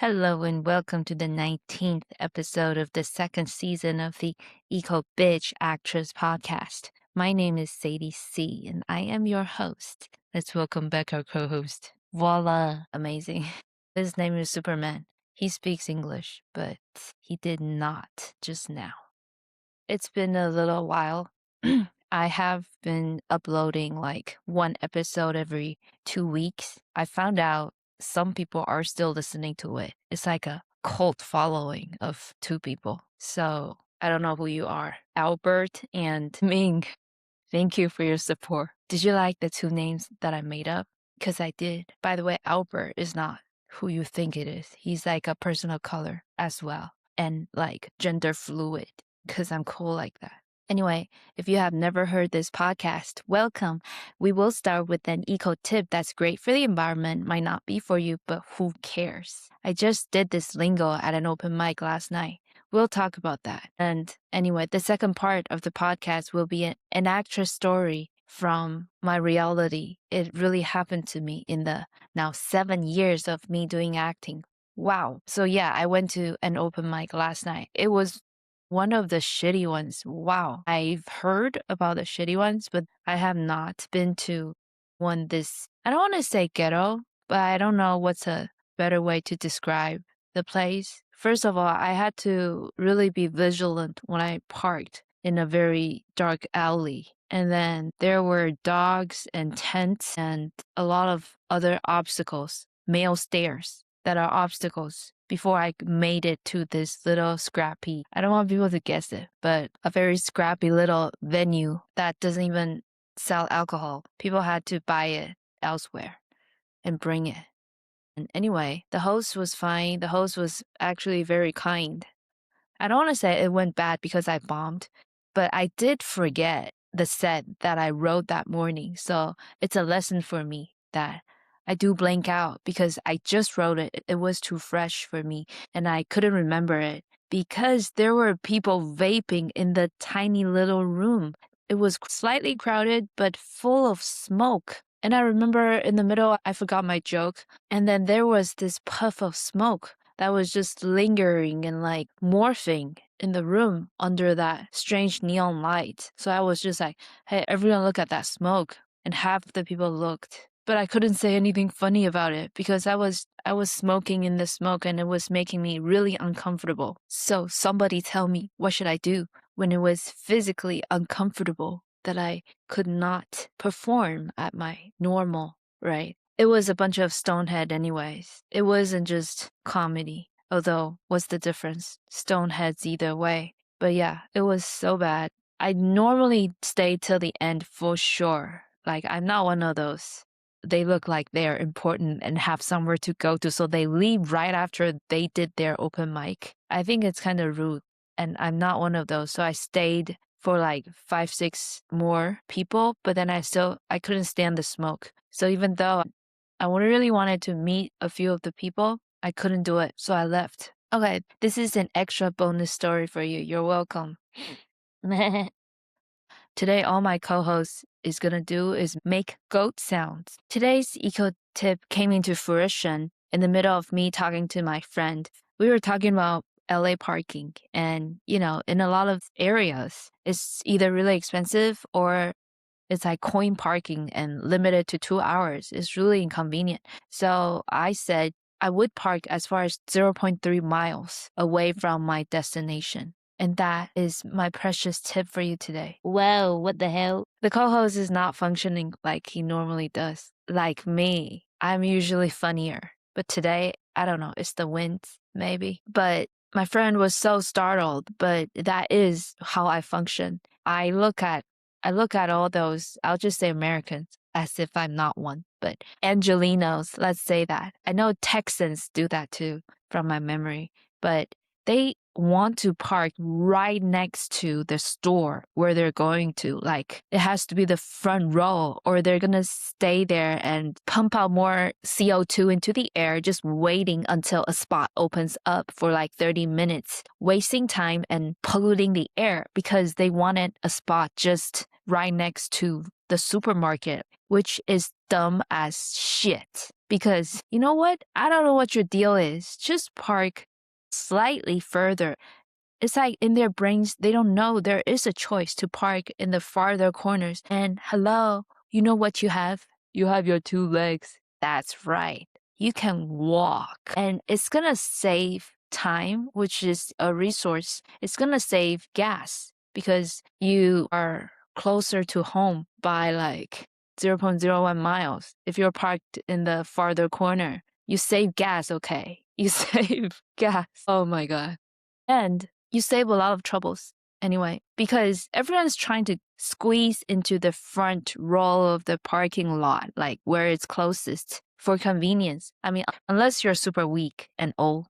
Hello and welcome to the 19th episode of the second season of the Ecobitch Actress Podcast. My name is Sadie C. and I am your host. Let's welcome back our co-host. Voila! Amazing. His name is Superman. He speaks English, but he did not just now. It's been a little while. I have been uploading like one episode every 2 weeks. I found out some people are still listening to it. It's like a cult following of two people. So I don't know who you are, Albert and Ming. Thank you for your support. Did you like the two names that I made up? Because I did. By the way, Albert is not who you think it is. He's like a person of color as well and like gender fluid because I'm cool like that. Anyway, if you have never heard this podcast, welcome. We will start with an eco tip that's great for the environment, might not be for you, but who cares? I just did this lingo at an open mic last night. We'll talk about that. And anyway, the second part of the podcast will be an actress story from my reality. It really happened to me in the now 7 years of me doing acting. Wow. So yeah, I went to an open mic last night. It was one of the shitty ones. Wow. I've heard about the shitty ones, but I have not been to one this, I don't want to say ghetto, but I don't know what's a better way to describe the place. First of all, I had to really be vigilant when I parked in a very dark alley. And then there were dogs and tents and a lot of other obstacles, male stairs that are obstacles before I made it to this little scrappy, I don't want people to guess it, but a very scrappy little venue that doesn't even sell alcohol. People had to buy it elsewhere and bring it. And anyway, the host was fine. The host was actually very kind. I don't want to say it went bad because I bombed, but I did forget the set that I wrote that morning. So it's a lesson for me that I do blank out because I just wrote it. It was too fresh for me and I couldn't remember it because there were people vaping in the tiny little room. It was slightly crowded, but full of smoke. And I remember in the middle, I forgot my joke. And then there was this puff of smoke that was just lingering and like morphing in the room under that strange neon light. So I was just like, hey, everyone look at that smoke. And half the people looked. But I couldn't say anything funny about it because I was smoking in the smoke and it was making me really uncomfortable. So somebody tell me, what should I do when it was physically uncomfortable that I could not perform at my normal, right? It was a bunch of stonehead anyways. It wasn't just comedy. Although, what's the difference? Stoneheads either way. But yeah, it was so bad. I normally stay till the end for sure. Like, I'm not one of those. They look like they're important and have somewhere to go to, so they leave right after they did their open mic. I think it's kind of rude, and I'm not one of those. So I stayed for like 5, 6 more people, but then I couldn't stand the smoke. So even though I really wanted to meet a few of the people, I couldn't do it, so I left. Okay, this is an extra bonus story for you. You're welcome. Today, all my co-hosts is gonna do is make goat sounds. Today's eco tip came into fruition in the middle of me talking to my friend. We were talking about LA parking, and in a lot of areas, it's either really expensive or it's like coin parking and limited to 2 hours. It's really inconvenient. So I said I would park as far as 0.3 miles away from my destination. And that is my precious tip for you today. Whoa, what the hell? The co-host is not functioning like he normally does. Like me, I'm usually funnier. But today, I don't know, it's the wind, maybe. But my friend was so startled, but that is how I function. I look at all those, I'll just say Americans, as if I'm not one, but Angelinos, let's say that. I know Texans do that too, from my memory, but they want to park right next to the store where they're going to. Like, it has to be the front row, or they're gonna stay there and pump out more CO2 into the air, just waiting until a spot opens up for like 30 minutes, wasting time and polluting the air because they wanted a spot just right next to the supermarket, which is dumb as shit. Because you know what? I don't know what your deal is. Just park slightly further. It's like in their brains, they don't know there is a choice to park in the farther corners. And hello, you know what you have? You have your 2 legs. That's right. You can walk. And it's going to save time, which is a resource. It's going to save gas because you are closer to home by like 0.01 miles. If you're parked in the farther corner, you save gas, okay? You save gas. Oh my God. And you save a lot of troubles anyway, because everyone's trying to squeeze into the front row of the parking lot, like where it's closest for convenience. I mean, unless you're super weak and old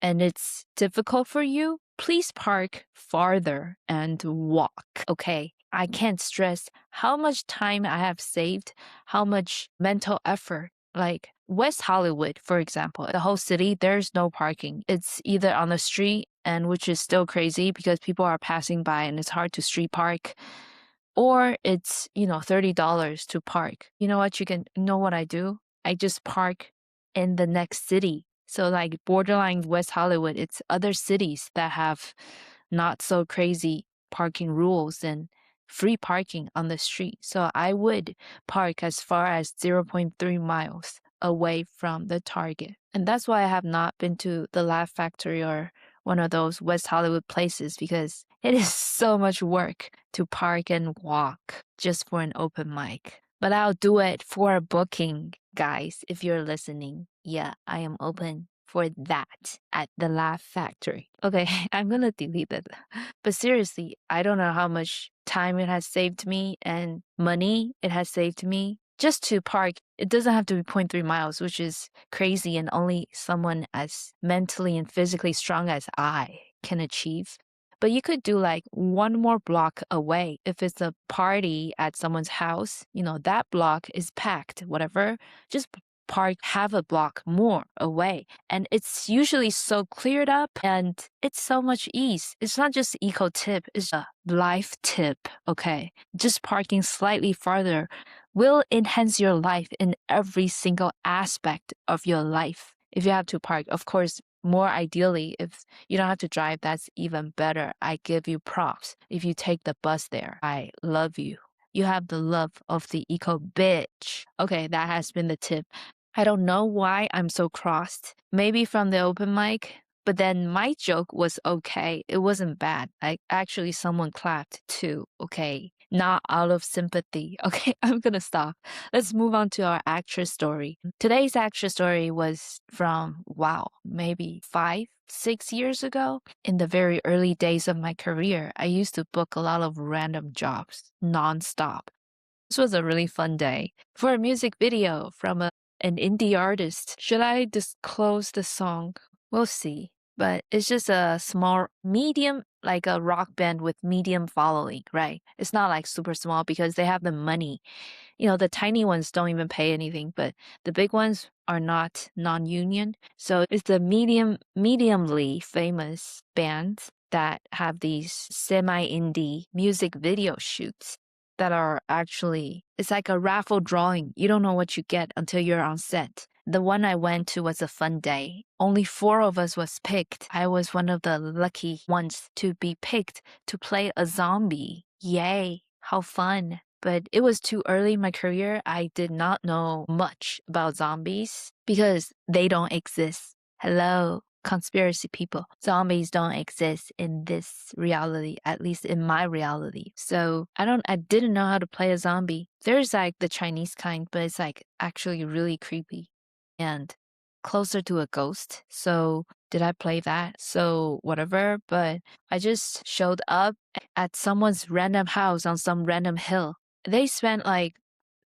and it's difficult for you, please park farther and walk, okay? I can't stress how much time I have saved, how much mental effort. Like West Hollywood, for example, the whole city, there's no parking. It's either on the street, and which is still crazy because people are passing by and it's hard to street park, or it's, $30 to park. You know what you know what I do? I just park in the next city. So like borderline West Hollywood, it's other cities that have not so crazy parking rules and free parking on the street. So I would park as far as zero point 0.3 miles away from the Target. And that's why I have not been to the Laugh Factory or one of those West Hollywood places because it is so much work to park and walk just for an open mic. But I'll do it for a booking, guys, if you're listening. Yeah, I am open for that at the Laugh Factory. Okay, I'm gonna delete it. But seriously, I don't know how much time it has saved me and money it has saved me just to park. It doesn't have to be 0.3 miles, which is crazy and only someone as mentally and physically strong as I can achieve. But you could do like one more block away. If it's a party at someone's house, that block is packed, whatever. Just park half a block more away. And it's usually so cleared up and it's so much ease. It's not just eco tip, it's a life tip, okay? Just parking slightly farther will enhance your life in every single aspect of your life. If you have to park, of course, more ideally, if you don't have to drive, that's even better. I give you props. If you take the bus there, I love you. You have the love of the Ecobitch. Okay, that has been the tip. I don't know why I'm so crossed. Maybe from the open mic, but then my joke was okay. It wasn't bad. Actually someone clapped too. Okay. Not out of sympathy. Okay, I'm gonna stop. Let's move on to our actress story. Today's actress story was from, wow, maybe 5, 6 years ago. In the very early days of my career, I used to book a lot of random jobs nonstop. This was a really fun day for a music video from an indie artist. Should I disclose the song? We'll see. But it's just a small, medium, like a rock band with medium following, right? It's not like super small because they have the money. The tiny ones don't even pay anything, but the big ones are not non-union. So it's the mediumly famous bands that have these semi-indie music video shoots that are actually, it's like a raffle drawing. You don't know what you get until you're on set. The one I went to was a fun day. Only 4 of us was picked. I was one of the lucky ones to be picked to play a zombie. Yay, how fun. But it was too early in my career. I did not know much about zombies because they don't exist. Hello, conspiracy people. Zombies don't exist in this reality, at least in my reality. So I didn't know how to play a zombie. There's like the Chinese kind, but it's like actually really creepy and closer to a ghost. So did I play that? So whatever, but I just showed up at someone's random house on some random hill. They spent like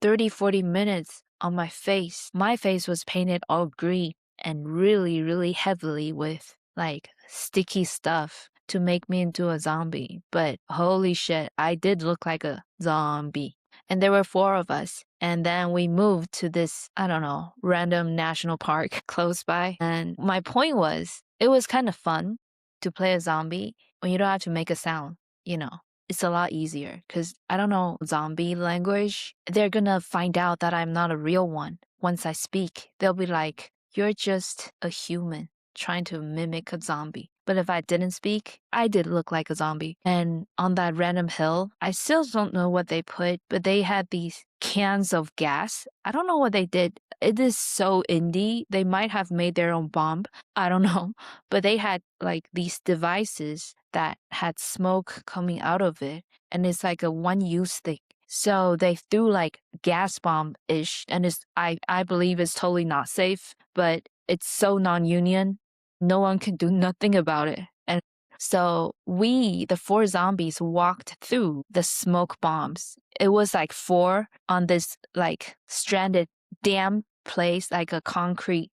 30, 40 minutes on my face. My face was painted all green and really, really heavily with like sticky stuff to make me into a zombie. But holy shit, I did look like a zombie. And there were 4 of us. And then we moved to this, I don't know, random national park close by. And my point was, it was kind of fun to play a zombie when you don't have to make a sound, you know. it's a lot easier because I don't know zombie language. They're gonna find out that I'm not a real one. Once I speak, they'll be like, you're just a human trying to mimic a zombie. But if I didn't speak, I did look like a zombie. And on that random hill, I still don't know what they put, but they had these cans of gas. I don't know what they did. It is so indie. They might have made their own bomb. I don't know. But they had like these devices that had smoke coming out of it. And it's like a one use thing. So they threw like gas bomb ish. And I believe it's totally not safe, but it's so non union. No one can do nothing about it. And so we, the four zombies, walked through the smoke bombs. It was like four on this like stranded damn place, like a concrete,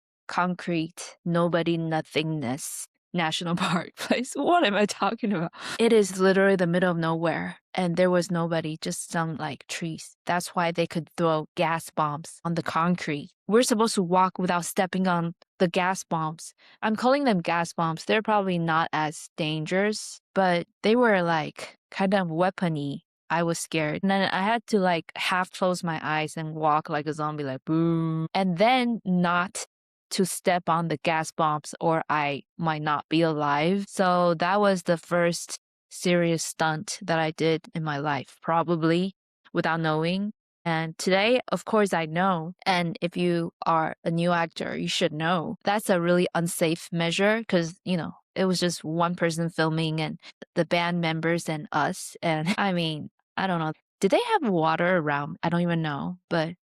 nobody nothingness national park place. What am I talking about? It is literally the middle of nowhere. And there was nobody, just some like trees. That's why they could throw gas bombs on the concrete. We're supposed to walk without stepping on the gas bombs. I'm calling them gas bombs. They're probably not as dangerous, but they were like kind of weapony. I was scared. And then I had to like half close my eyes and walk like a zombie, like boom. And then not to step on the gas bombs or I might not be alive. So that was the first serious stunt that I did in my life, probably without knowing. And today, of course, I know. And if you are a new actor, you should know that's a really unsafe measure because, it was just one person filming and the band members and us. And I mean, I don't know. Did they have water around? I don't even know.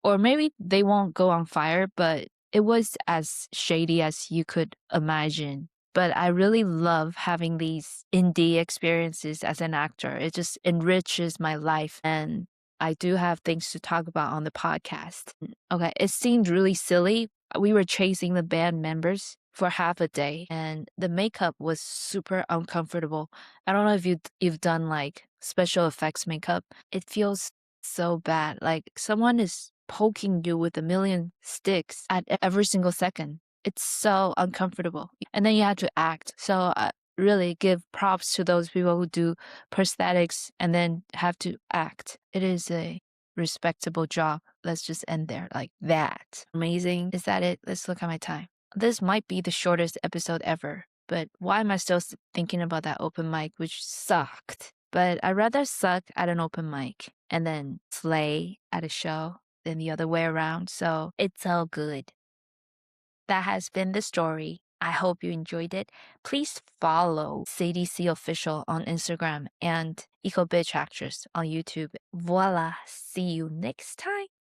Or maybe they won't go on fire, but it was as shady as you could imagine. But I really love having these indie experiences as an actor. It just enriches my life. And I do have things to talk about on the podcast. Okay, it seemed really silly. We were chasing the band members for half a day, and the makeup was super uncomfortable. I don't know if you've done like special effects makeup. It feels so bad. Like someone is poking you with a million sticks at every single second. It's so uncomfortable. And then you have to act. So I really give props to those people who do prosthetics and then have to act. It is a respectable job. Let's just end there like that. Amazing. Is that it? Let's look at my time. This might be the shortest episode ever, but why am I still thinking about that open mic, which sucked? But I'd rather suck at an open mic and then slay at a show than the other way around. So it's all good. That has been the story. I hope you enjoyed it. Please follow Sadie C Official on Instagram and Ecobitch Actress on YouTube. Voila. See you next time.